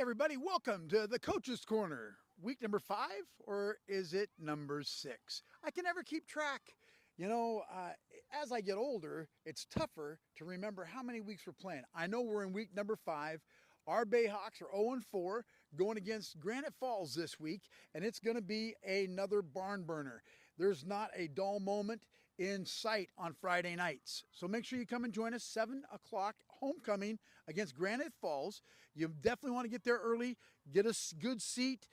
everybody, welcome to the Coach's Corner. Week number 5, or is it number 6? I can never keep track. As I get older, it's tougher to remember how many weeks we're playing. I know we're in week number 5. Our Bayhawks are 0-4 going against Granite Falls this week, and it's going to be another barn burner. There's not a dull moment in sight on Friday nights. So make sure you come and join us, 7 o'clock, homecoming against Granite Falls. You definitely want to get there early, get a good seat.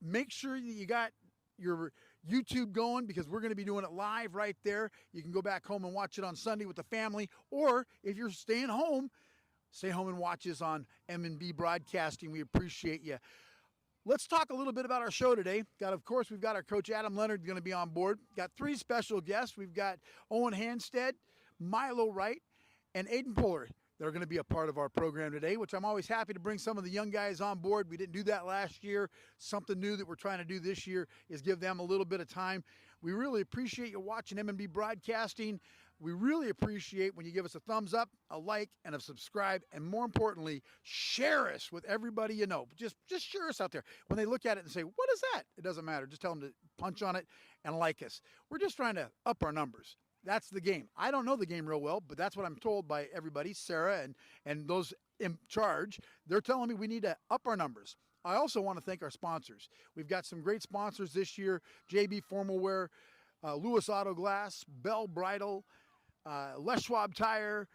Make sure that you got your YouTube going because we're going to be doing it live right there. You can go back home and watch it on Sunday with the family, or if you're staying home, stay home and watch us on M&B Broadcasting. We appreciate you. Let's talk a little bit about our show today. We've got our coach Adam Leonard going to be on board. Got 3 special guests. We've got Owen Hanstead, Milo Wright, and Aiden Puller. They're going to be a part of our program today, which I'm always happy to bring some of the young guys on board. We didn't do that last year. Something new that we're trying to do this year is give them a little bit of time. We really appreciate you watching M&B Broadcasting. We really appreciate when you give us a thumbs up, a like, and a subscribe, and more importantly, share us with everybody you know. Just share us out there. When they look at it and say, what is that? It doesn't matter. Just tell them to punch on it and like us. We're just trying to up our numbers. That's the game. I don't know the game real well, but that's what I'm told by everybody, Sarah and those in charge. They're telling me we need to up our numbers. I also want to thank our sponsors. We've got some great sponsors this year: JB Formal Wear, Lewis Auto Glass, Bell Bridal, Les Schwab Tire,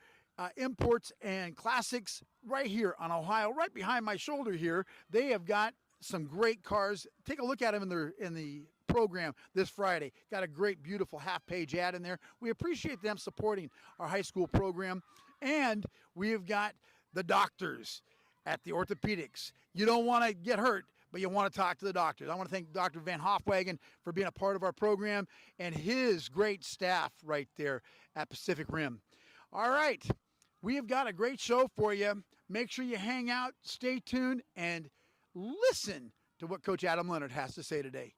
Imports and Classics right here on Ohio, right behind my shoulder here. They have got some great cars. Take a look at them in the program this Friday. Got a great, beautiful half-page ad in there. We appreciate them supporting our high school program. And we have got the doctors at the orthopedics. You don't want to get hurt, but you want to talk to the doctors. I want to thank Dr. Van Hofwagen for being a part of our program and his great staff right there at Pacific Rim. All right, we have got a great show for you. Make sure you hang out, stay tuned, and listen to what Coach Adam Leonard has to say today.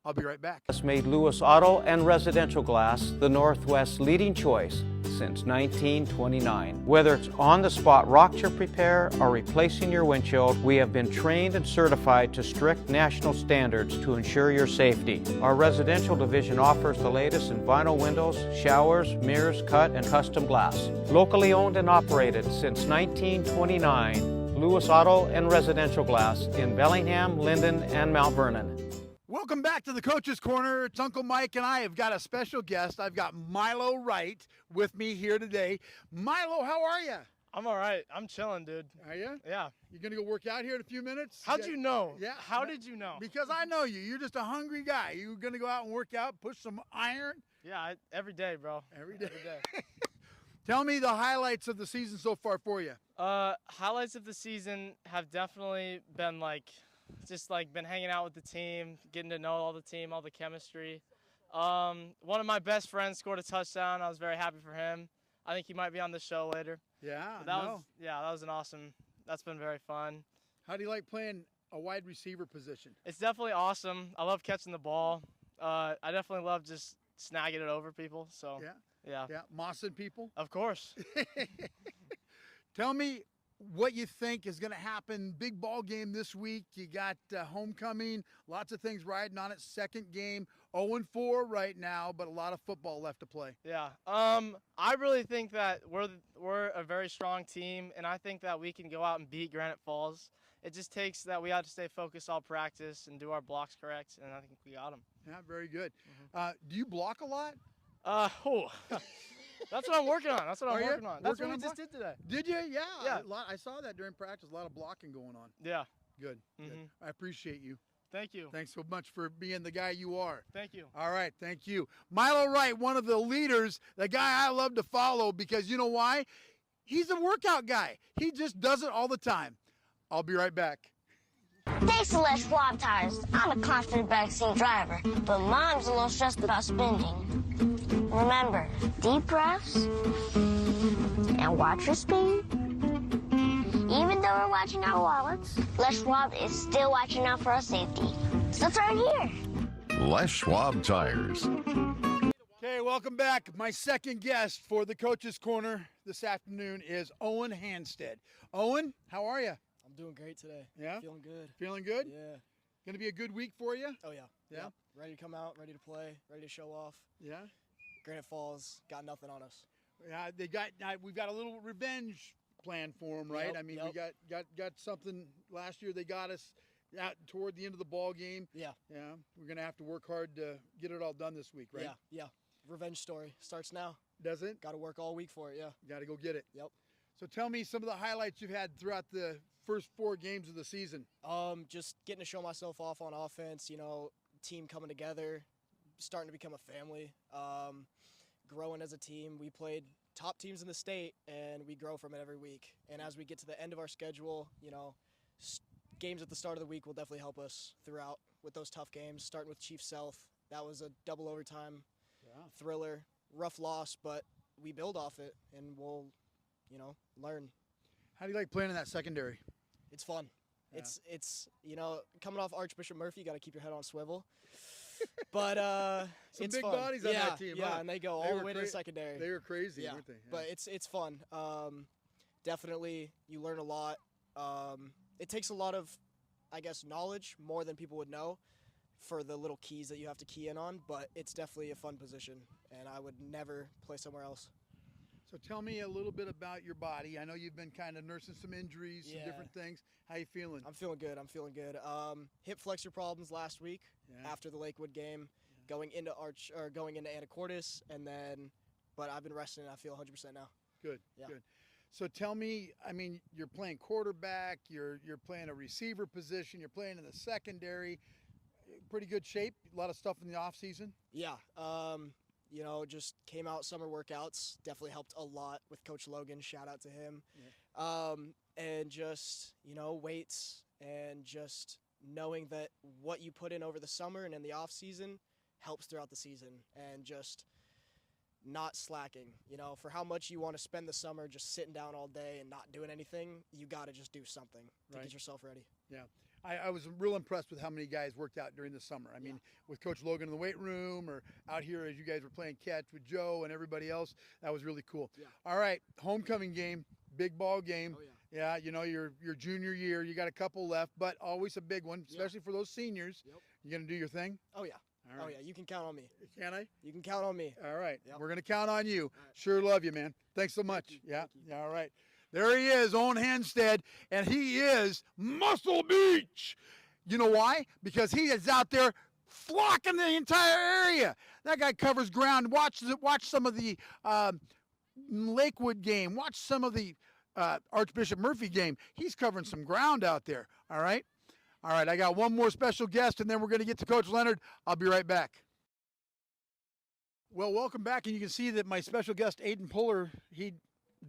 I'll be right back. Has made Lewis Auto and Residential Glass the Northwest's leading choice since 1929. Whether it's on-the-spot rock chip repair or replacing your windshield, we have been trained and certified to strict national standards to ensure your safety. Our residential division offers the latest in vinyl windows, showers, mirrors, cut, and custom glass. Locally owned and operated since 1929, Lewis Auto and Residential Glass in Bellingham, Linden, and Mount Vernon. Welcome back to the Coach's Corner. It's Uncle Mike and I have got a special guest. I've got Milo Wright with me here today. Milo, how are you? I'm all right. I'm chilling, dude. Are you? Yeah. You're going to go work out here in a few minutes? How'd you know? Yeah. How did you know? Because I know you. You're just a hungry guy. You're going to go out and work out, push some iron? Yeah, every day, bro. Every day. Every day. Tell me the highlights of the season so far for you. Highlights of the season have definitely been been hanging out with the team, getting to know all the team, all the chemistry. One of my best friends scored a touchdown. I was very happy for him. I think he might be on the show later. Yeah, That's been very fun. How do you like playing a wide receiver position? It's definitely awesome. I love catching the ball. I definitely love just snagging it over people. So yeah. Mossing people? Of course. Tell me what you think is going to happen. Big ball game this week. You got homecoming, lots of things riding on it. Second game, 0-4 right now, but a lot of football left to play. Yeah. I really think that we're a very strong team, and I think that we can go out and beat Granite Falls. It just takes that we have to stay focused all practice and do our blocks correct, and I think we got them. Yeah, very good. Do you block a lot? That's what I'm working on. That's what I'm working on. That's what we just did today. Did you? Yeah. Yeah. I saw that during practice. A lot of blocking going on. Yeah. Good. Good. I appreciate you. Thank you. Thanks so much for being the guy you are. Thank you. All right. Thank you. Milo Wright, one of the leaders, the guy I love to follow because you know why? He's a workout guy. He just does it all the time. I'll be right back. Thanks to Les Schwab Tires. I'm a confident backseat driver, but Mom's a little stressed about spending. Remember, deep breaths and watch your speed. Even though we're watching our wallets, Les Schwab is still watching out for our safety. So let's start here. Les Schwab Tires. Okay, welcome back. My second guest for the Coach's Corner this afternoon is Owen Hanstead. Owen, how are you? I'm doing great today. Yeah? Feeling good. Feeling good? Yeah. Going to be a good week for you? Oh, yeah. Yeah? Yep. Ready to come out, ready to play, ready to show off. Yeah? Granite Falls got nothing on us. Yeah, we've got a little revenge plan for them, right? Yep, I mean, yep. we got something last year. They got us out toward the end of the ball game. Yeah. Yeah, we're gonna have to work hard to get it all done this week, right? Yeah. Yeah. Revenge story starts now. Does it? Got to work all week for it. Yeah. Got to go get it. Yep. So tell me some of the highlights you've had throughout the first 4 games of the season. Just getting to show myself off on offense. You know, team coming together, starting to become a family. Growing as a team. We played top teams in the state, and we grow from it every week. And as we get to the end of our schedule, you know, games at the start of the week will definitely help us throughout with those tough games. Starting with Chief South, that was a double overtime thriller, rough loss, but we build off it, and we'll, you know, learn. How do you like playing in that secondary? It's fun. Yeah. It's you know, coming off Archbishop Murphy, you got to keep your head on swivel. But Some it's big fun. bodies on yeah, that team, yeah, huh? and they go They all were the way to cra- the secondary. They were crazy, Yeah, weren't they? but it's fun. Definitely, you learn a lot. It takes a lot of, I guess, knowledge more than people would know for the little keys that you have to key in on. But it's definitely a fun position, and I would never play somewhere else. So tell me a little bit about your body. I know you've been kind of nursing some injuries, some Yeah. different things. How you feeling? I'm feeling good. Hip flexor problems last week Yeah. after the Lakewood game, going into Anacortes, and then, but I've been resting and I feel 100% now. Good, Yeah. good. So tell me, I mean, you're playing quarterback, you're playing a receiver position, you're playing in the secondary. Pretty good shape. A lot of stuff in the off season. Yeah. You know, just came out summer workouts. Definitely helped a lot with Coach Logan. Shout out to him. And just, you know, weights and just knowing that what you put in over the summer and in the off season helps throughout the season, and just not slacking. You know, for how much you want to spend the summer just sitting down all day and not doing anything, you got to just do something to Right. get yourself ready. Yeah. I was real impressed with how many guys worked out during the summer. I mean, with Coach Logan in the weight room, or out here as you guys were playing catch with Joe and everybody else. That was really cool. Yeah. All right, homecoming game, big ball game. Oh, Yeah, you know, your junior year, you got a couple left, but always a big one, especially for those seniors. Yep. You gonna do your thing? Oh, yeah. All right. Oh, yeah. You can count on me. Can I? You can count on me. All right. Yep. We're going to count on you. right. Sure love you, man. Thanks so much. you. Yeah. Thank you. All right. There he is, Owen Henstead, and he is Muscle Beach. You know why? Because he is out there flocking the entire area. That guy covers ground. Watch some of the Lakewood game. Watch some of the Archbishop Murphy game. He's covering some ground out there. All right. All right. I got one more special guest, and then we're going to get to Coach Leonard. I'll be right back. Well, welcome back, and you can see that my special guest, Aiden Puller, he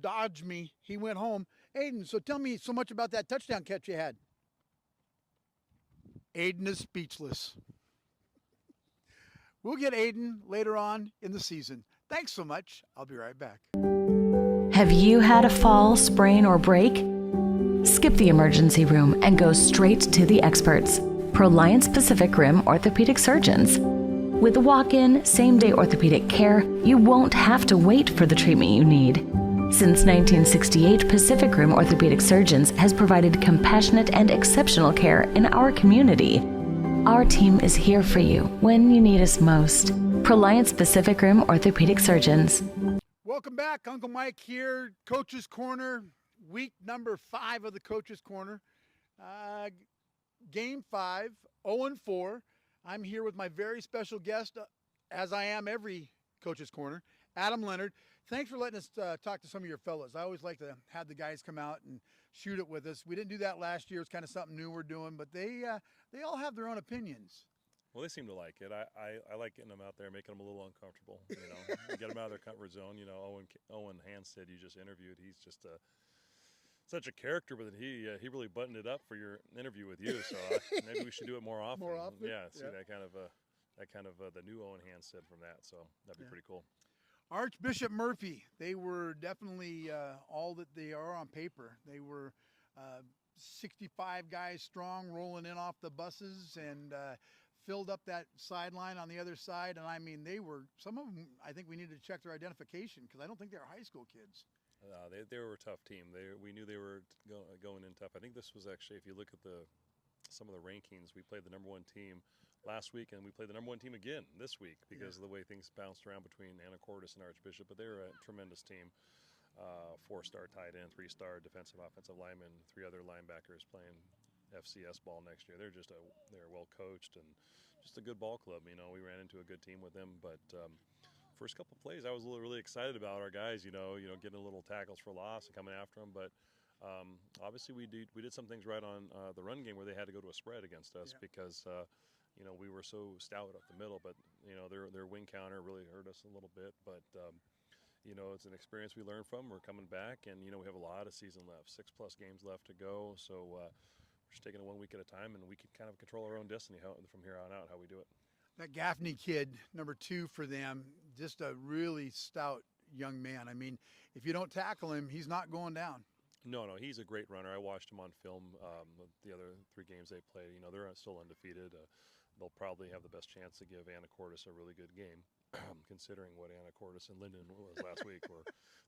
dodged me. He went home. Aiden, so tell me so much about that touchdown catch you had. Aiden is speechless. We'll get Aiden later on in the season. Thanks so much. I'll be right back. Have you had a fall, sprain, or break? Skip the emergency room and go straight to the experts, Proliance Pacific Rim orthopedic surgeons. With walk-in, same-day orthopedic care, you won't have to wait for the treatment you need. Since 1968, Pacific Rim Orthopedic Surgeons has provided compassionate and exceptional care in our community. Our team is here for you when you need us most. Proliance Pacific Rim Orthopedic Surgeons. Welcome back. Uncle Mike here, Coach's Corner, week number 5 of the Coach's Corner. Game 5, 0-4. I'm here with my very special guest, as I am every Coach's Corner, Adam Leonard. Thanks for letting us talk to some of your fellows. I always like to have the guys come out and shoot it with us. We didn't do that last year. It's kind of something new we're doing, but they all have their own opinions. Well, they seem to like it. I like getting them out there, making them a little uncomfortable. You know, get them out of their comfort zone. You know, Owen Hanstead, you just interviewed. He's just such a character, but he really buttoned it up for your interview with you. So maybe we should do it more often. More often? Yeah. See Yeah. that kind of the new Owen Hanstead from that. So that'd be pretty cool. Archbishop Murphy, they were definitely all that they are on paper. They were 65 guys strong, rolling in off the buses, and filled up that sideline on the other side. And I mean, they were, some of them, I think we needed to check their identification, because I don't think they were high school kids. They were a tough team. We knew they were going in tough. I think this was actually, if you look at some of the rankings, we played the #1 team last week, and we played the #1 team again this week because of the way things bounced around between Anacortes and Archbishop. But they're a tremendous team. 4-star tight end, 3-star defensive offensive lineman, 3 other linebackers playing FCS ball next year. They're well coached and just a good ball club. You know, we ran into a good team with them, but first couple plays, I was really excited about our guys. You know, getting a little tackles for loss and coming after them. But obviously, we did some things right on the run game where they had to go to a spread against us because you know, we were so stout up the middle. But you know, their wing counter really hurt us a little bit. But you know, it's an experience we learned from. We're coming back, and you know, we have a lot of season left, 6+ games left to go. So we're just taking it 1 week at a time, and we can kind of control our own destiny from here on out, how we do it. That Gaffney kid, #2 for them, just a really stout young man. I mean, if you don't tackle him, he's not going down. No, he's a great runner. I watched him on film the other 3 games they played. You know, they're still undefeated. They'll probably have the best chance to give Anacortes a really good game, considering what Anacortes and Linden was last week.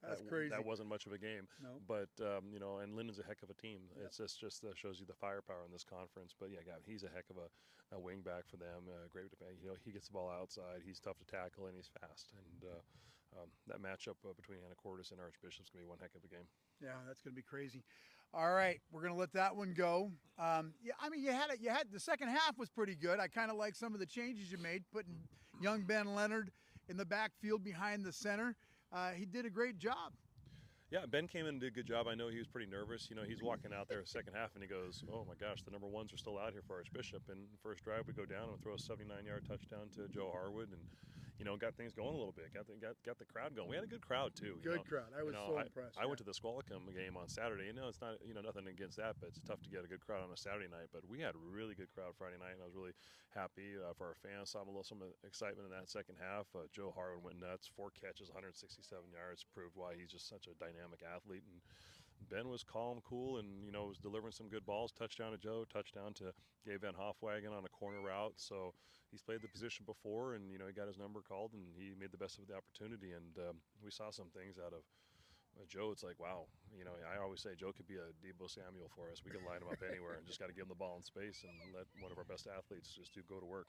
That's crazy. That wasn't much of a game. No. But, you know, and Linden's a heck of a team. Yep. It's just shows you the firepower in this conference. But, yeah, he's a heck of a wing back for them. Great defense. You know, he gets the ball outside. He's tough to tackle, and he's fast. And that matchup between Anacortes and Archbishop's going to be one heck of a game. Yeah, that's going to be crazy. All right, we're going to let that one go. Yeah, I mean, you had the second half was pretty good. I kind of like some of the changes you made, putting young Ben Leonard in the backfield behind the center. He did a great job. Yeah, Ben came in and did a good job. I know he was pretty nervous. You know, he's walking out there second half, and he goes, "Oh my gosh, the #1s are still out here for Archbishop." And first drive, we go down and throw a 79-yard touchdown to Joe Harwood, and you know, got things going a little bit. Got the crowd going. We had a good crowd too. Good crowd. I was so impressed. I went to the Squalicum game on Saturday. You know, it's not nothing against that, but it's tough to get a good crowd on a Saturday night. But we had a really good crowd Friday night, and I was really happy for our fans. Saw some excitement in that second half. Joe Harwood went nuts. 4 catches, 167 yards. Proved why he's just such a dynamic athlete. And Ben was calm, cool, and you know, was delivering some good balls. Touchdown to Joe, touchdown to Gabe Van Hofwagen on a corner route. So he's played the position before, and you know, he got his number called, and he made the best of the opportunity. And we saw some things out of Joe. It's like, wow, you know, I always say Joe could be a Deebo Samuel for us. We could line him up anywhere, and just got to give him the ball in space and let one of our best athletes just go to work.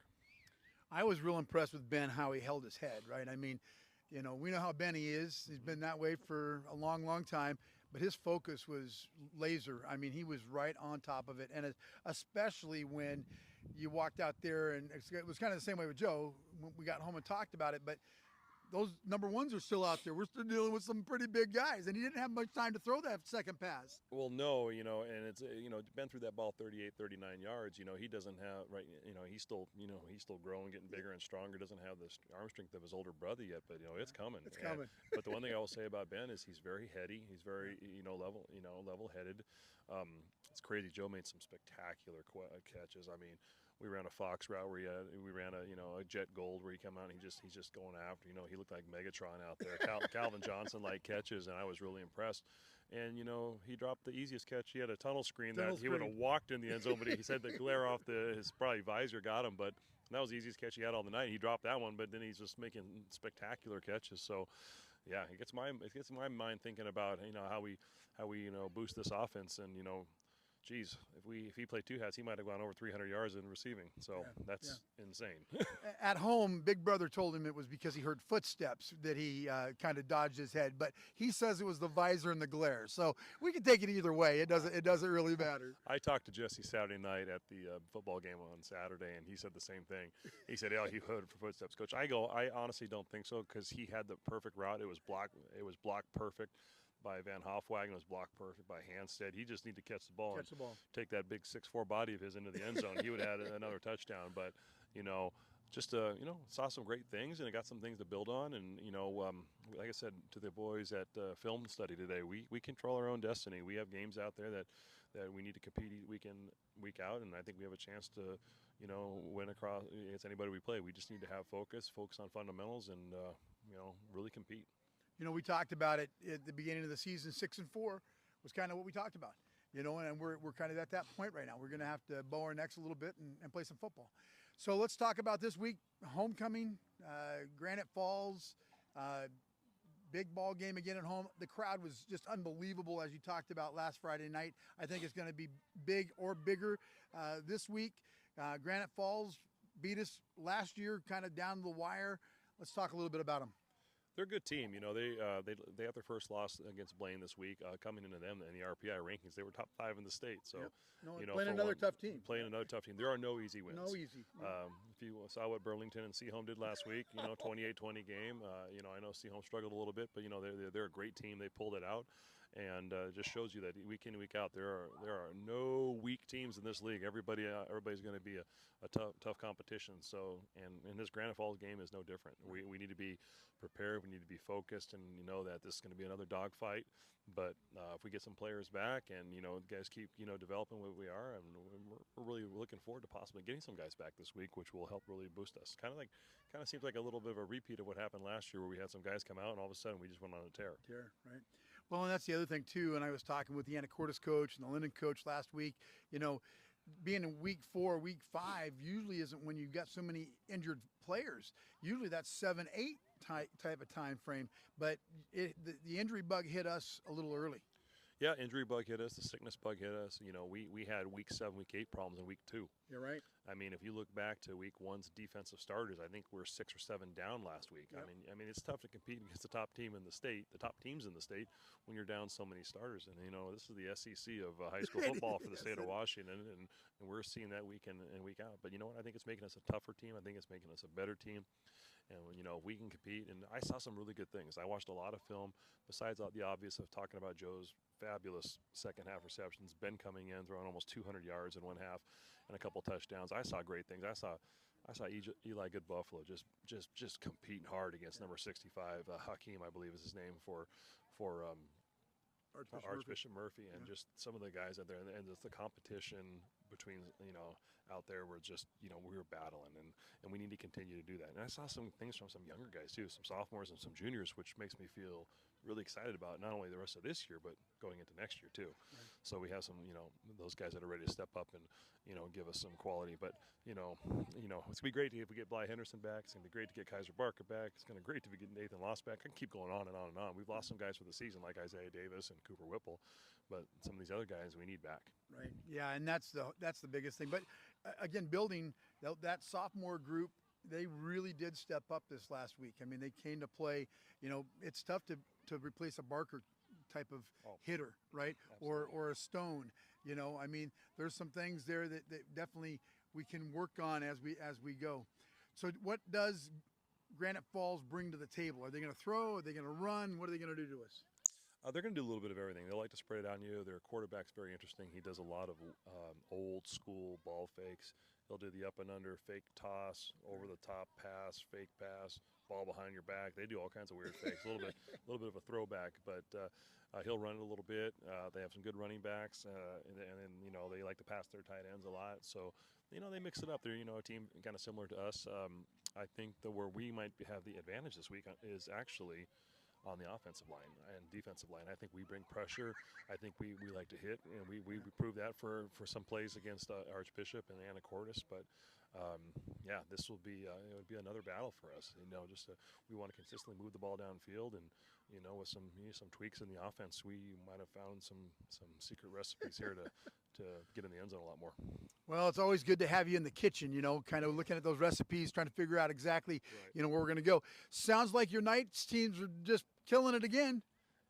I was real impressed with Ben, how he held his head, right? I mean, you know, we know how Benny is. He's been that way for a long, long time. But his focus was laser. I mean, he was right on top of it. And especially when you walked out there, and it was kind of the same way with Joe when we got home and talked about it. But those #1s are still out there. We're still dealing with some pretty big guys, and he didn't have much time to throw that second pass. Well, no, you know, and it's you know, Ben threw that ball 38, 39 yards. You know, he doesn't have you know, he's still growing, getting bigger and stronger. Doesn't have the arm strength of his older brother yet, but you know, it's coming. It's coming. But the one thing I will say about Ben is he's very heady. He's very level-headed. It's crazy. Joe made some spectacular catches. I mean, we ran a Fox route where we ran a jet gold where he come out and he's just going after. You know, he looked like Megatron out there. Calvin Johnson like catches, and I was really impressed. And you know, he dropped the easiest catch. He had a tunnel screen that he would have walked in the end zone, but he said the glare off his probably visor got him. But that was the easiest catch he had all the night. He dropped that one, but then he's just making spectacular catches. So yeah, it gets my mind thinking about, you know, how we you know, boost this offense. And you know, geez, if he played 2 hats, he might have gone over 300 yards in receiving. So that's insane. At home, Big Brother told him it was because he heard footsteps that he kind of dodged his head. But he says it was the visor and the glare. So we can take it either way. It doesn't really matter. I talked to Jesse Saturday night at the football game on Saturday, and he said the same thing. He said, "Yeah, he heard footsteps, Coach." I honestly don't think so, because he had the perfect route. It was blocked perfect by Van Hofwagen. It was blocked perfect by Handstead. He just need to catch the ball and take that big 6'4" body of his into the end zone. He would have had another touchdown. But you know, just you know, saw some great things, and it got some things to build on. And you know, like I said to the boys at film study today, we control our own destiny. We have games out there that we need to compete week in, week out, and I think we have a chance to, you know, win against anybody we play. We just need to have focus on fundamentals, and you know, really compete. You know, we talked about it at the beginning of the season. 6-4 was kind of what we talked about. You know, and we're kind of at that point right now. We're going to have to bow our necks a little bit and play some football. So let's talk about this week. Homecoming, Granite Falls. big ball game again at home. The crowd was just unbelievable, as you talked about last Friday night. I think it's going to be big or bigger this week. Granite Falls beat us last year, kind of down to the wire. Let's talk a little bit about them. They're a good team. You know, they have their first loss against Blaine this week. Coming into them in the RPI rankings, they were top 5 in the state. So, Yep. No, you know, playing another tough team. Playing another tough team. There are no easy wins. No easy. If you saw what Burlington and Seaholm did last week, you know, 28-20 game. You know, I know Seaholm struggled a little bit, but you know they're a great team. They pulled it out, and it just shows you that week in and week out there are no weak teams in this league. Everybody's going to be a tough competition. So, and this Granite Falls game is no different. We need to be prepared. We need to be focused, and you know that this is going to be another dogfight. But if we get some players back, and you know, guys keep developing what we are, and we're really looking forward to possibly getting some guys back this week, which will help really boost us. Kind of seems like a little bit of a repeat of what happened last year, where we had some guys come out, and all of a sudden we just went on a tear. Right. Well, and that's the other thing too. And I was talking with the Anacortes coach and the Linden coach last week. You know, being in week 4, week 5 usually isn't when you've got so many injured players. Usually that's 7, 8 type of time frame. But the injury bug hit us a little early. Yeah, injury bug hit us. The sickness bug hit us. You know, we had week 7, week 8 problems in week 2. You're right. I mean, if you look back to week 1's defensive starters, I think we're 6 or 7 down last week. Yep. I mean, it's tough to compete against the top teams in the state, when you're down so many starters. And you know, this is the SEC of high school football for the state of Washington, and we're seeing that week in and week out. But you know what? I think it's making us a tougher team. I think it's making us a better team. And you know, we can compete. And I saw some really good things. I watched a lot of film. Besides the obvious of talking about Joe's fabulous second half receptions, Ben coming in throwing almost 200 yards in one half and a couple touchdowns. I saw great things. I saw Eli Good Buffalo just competing hard against number 65 Hakeem, I believe is his name, for Archbishop Murphy, and just some of the guys out there, and just the competition between out there were just we were battling, and we need to continue to do that. And I saw some things from some younger guys too, some sophomores and some juniors, which makes me feel really excited about not only the rest of this year but going into next year too. Right. So we have some those guys that are ready to step up and give us some quality. But it's gonna be great if we get Bly Henderson back. It's gonna be great to get Kaiser Barker back. It's gonna be great to get Nathan Loss back. I can keep going on and on and on. We've lost some guys for the season like Isaiah Davis and Cooper Whipple, but some of these other guys we need back. Right. Yeah, and that's the biggest thing. But again, building that sophomore group, they really did step up this last week. I mean, they came to play. It's tough to replace a Barker type of hitter, right? Or a Stone. I mean, there's some things there that definitely we can work on as we go. So what does Granite Falls bring to the table? Are they going to throw? Are they going to run? What are they going to do to us? They're going to do a little bit of everything. They like to spread it on you. Their quarterback's very interesting. He does a lot of old school ball fakes. He'll do the up and under fake toss, over the top pass, fake pass, ball behind your back. They do all kinds of weird fakes. A little bit of a throwback, but he'll run it a little bit. They have some good running backs, and then they like to pass their tight ends a lot. So they mix it up. They're a team kind of similar to us. I think that where we might have the advantage this week is actually on the offensive line and defensive line. I think we bring pressure. I think we like to hit, and we proved that for some plays against Archbishop and Anacortes. But this will be it would be another battle for us. We want to consistently move the ball downfield, and with some tweaks in the offense, we might have found some secret recipes here to get in the end zone a lot more. Well, it's always good to have you in the kitchen, kind of looking at those recipes, trying to figure out exactly, where we're going to go. Sounds like your Knights teams are just killing it again.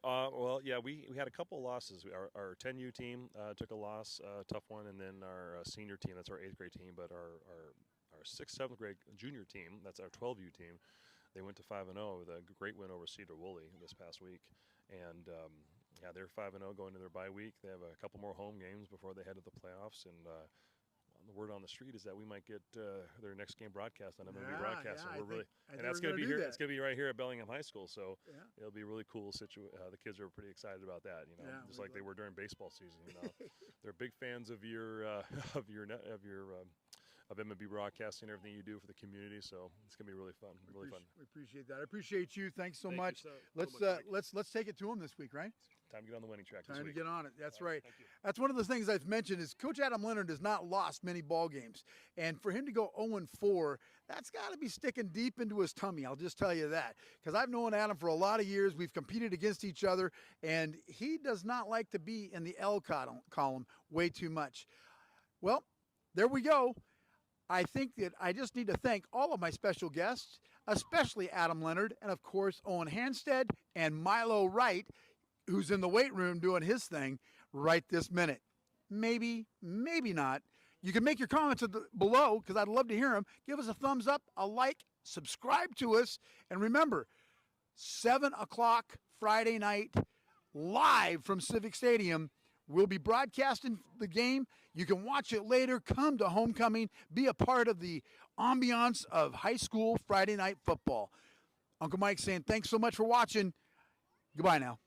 Well, yeah, we had a couple of losses. Our 10U team took a loss, tough one, and then our senior team, that's our 8th grade team, but our 6th, 7th grade junior team, that's our 12U team, they went to 5-0 with a great win over Cedar Woolley this past week. And they're 5-0 going to their bye week. They have a couple more home games before they head to the playoffs, and the word on the street is that we might get their next game broadcast on MLB broadcast. Yeah, and that's going to be here. It's going to be right here at Bellingham High School. So it'll be a really cool situation. The kids are pretty excited about that. Just like they were during baseball season. They're big fans of your of MLB broadcasting, everything you do for the community. So it's going to be really fun. Really fun. We appreciate that. I appreciate you. Thanks so Thank much. you so much. Let's take it to them this week, right? Time to get on the winning track this Time to week. get on it. That's All right, right. thank you. That's one of the things I've mentioned is Coach Adam Leonard has not lost many ball games. And for him to go 0-4, that's got to be sticking deep into his tummy. I'll just tell you that. Because I've known Adam for a lot of years. We've competed against each other. And he does not like to be in the L column way too much. Well, there we go. I think that I just need to thank all of my special guests, especially Adam Leonard, and of course Owen Hanstead and Milo Wright, who's in the weight room doing his thing right this minute. Maybe, maybe not. You can make your comments below because I'd love to hear them. Give us a thumbs up, a like, subscribe to us, and remember, 7 o'clock Friday night, live from Civic Stadium. We'll be broadcasting the game. You can watch it later. Come to homecoming. Be a part of the ambiance of high school Friday night football. Uncle Mike saying thanks so much for watching. Goodbye now.